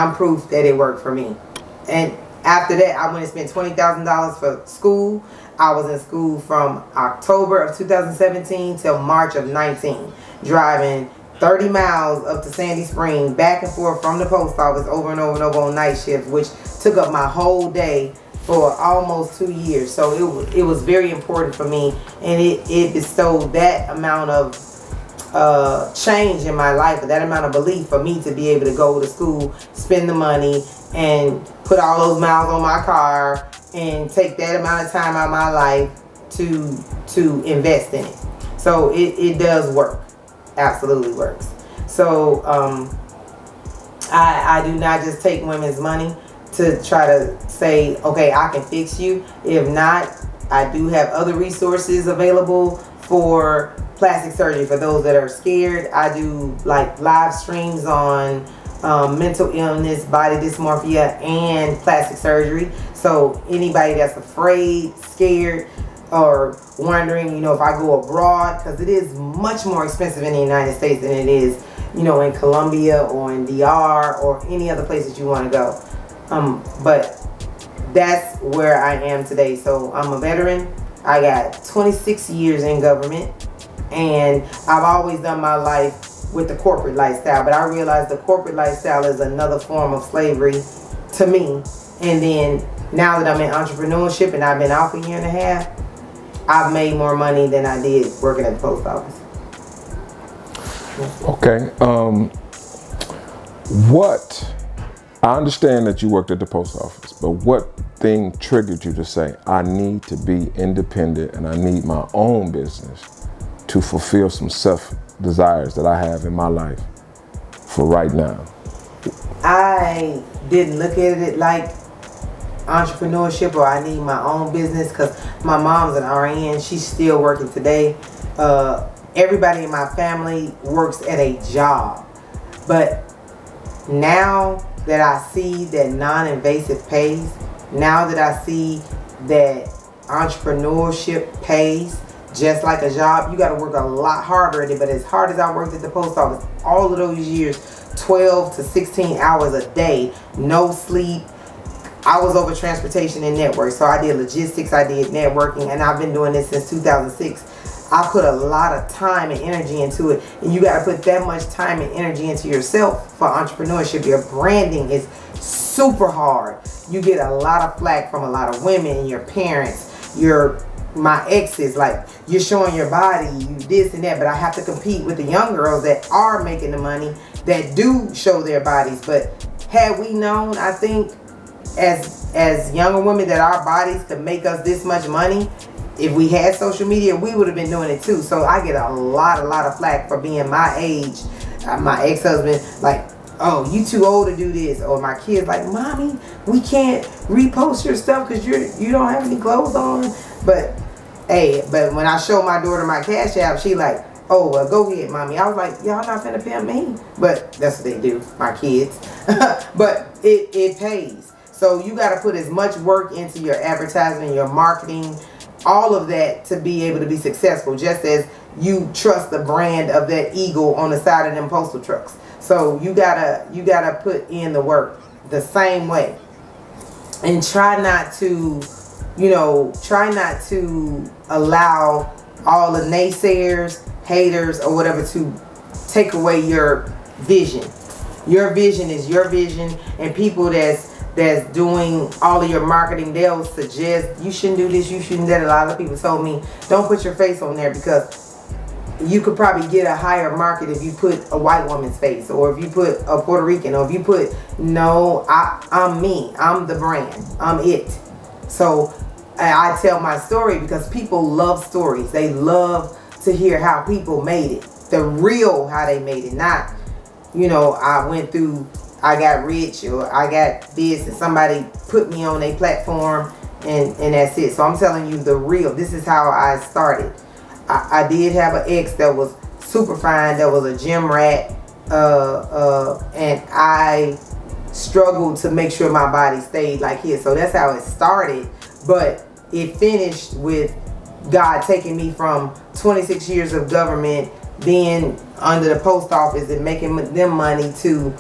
I'm proof that it worked for me. And after that, I went and spent $20,000 for school. I was in school from October of 2017 till March of 19, driving 30 miles up to Sandy Spring, back and forth from the post office over and over and over on night shifts, which took up my whole day for almost 2 years. So it was very important for me, and it bestowed that amount of change in my life, that amount of belief for me to be able to go to school, spend the money, and put all those miles on my car, and take that amount of time out of my life to invest in it. So it does work. Absolutely works. So I do not just take women's money to try to say, okay, I can fix you. If not, I do have other resources available for plastic surgery for those that are scared. I do like live streams on mental illness, body dysmorphia, and plastic surgery. So anybody that's afraid, scared, or wondering, you know, if I go abroad, because it is much more expensive in the United States than it is, you know, in Colombia or in DR or any other place that you want to go. But that's where I am today. So I'm a veteran. I got 26 years in government, and I've always done my life with the corporate lifestyle, but I realized the corporate lifestyle is another form of slavery to me. And then now that I'm in entrepreneurship and I've been out for a year and a half, I've made more money than I did working at the post office. Okay. I understand that you worked at the post office, but what thing triggered you to say, I need to be independent and I need my own business to fulfill some self-desires that I have in my life for right now? I didn't look at it like entrepreneurship or I need my own business, because my mom's an RN. She's still working today. Everybody in my family works at a job. But now that I see that non-invasive pays, now that I see that entrepreneurship pays just like a job, you got to work a lot harder at it. But as hard as I worked at the post office, all of those years, 12 to 16 hours a day, no sleep. I was over transportation and network, so I did logistics, I did networking, and I've been doing this since 2006. I put a lot of time and energy into it, and you got to put that much time and energy into yourself for entrepreneurship. Your branding is super hard. You get a lot of flack from a lot of women, your parents, my exes, like, you're showing your body, you this and that, but I have to compete with the young girls that are making the money, that do show their bodies. But had we known, I think, as younger women, that our bodies could make us this much money, if we had social media, we would have been doing it too. So I get a lot of flack for being my age. My ex-husband, like, oh, you too old to do this. Or my kids like, mommy, we can't repost your stuff because you don't have any clothes on. But hey, but when I show my daughter my Cash App, she like, oh, well, go ahead, mommy. I was like, y'all not finna pimp me. But that's what they do, my kids. But it pays. So you got to put as much work into your advertising, your marketing, all of that to be able to be successful, just as you trust the brand of that eagle on the side of them postal trucks. So you gotta put in the work the same way, and try not to allow all the naysayers, haters, or whatever to take away your vision. Your vision is your vision, and people that's doing all of your marketing, they'll suggest you shouldn't do this, you shouldn't do that. A lot of people told me, don't put your face on there, because you could probably get a higher market if you put a white woman's face, or if you put a Puerto Rican, or if you put, no, I'm me, I'm the brand, I'm it. So I tell my story because people love stories. They love to hear how people made it, the real how they made it, not, you know, I got rich, or I got this, and somebody put me on a platform, and that's it. So I'm telling you the real. This is how I started. I did have an ex that was super fine, that was a gym rat, and I struggled to make sure my body stayed like his. So that's how it started. But it finished with God taking me from 26 years of government, being under the post office and making them money, to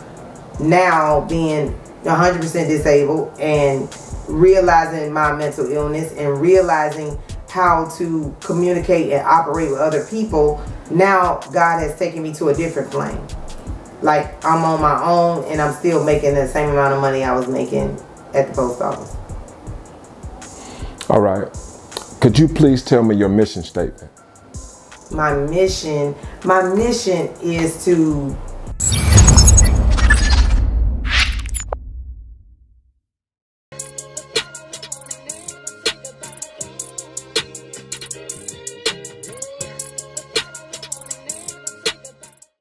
now being 100% disabled and realizing my mental illness and realizing how to communicate and operate with other people, now God has taken me to a different plane. Like, I'm on my own and I'm still making the same amount of money I was making at the post office. All right. Could you please tell me your mission statement? My mission is to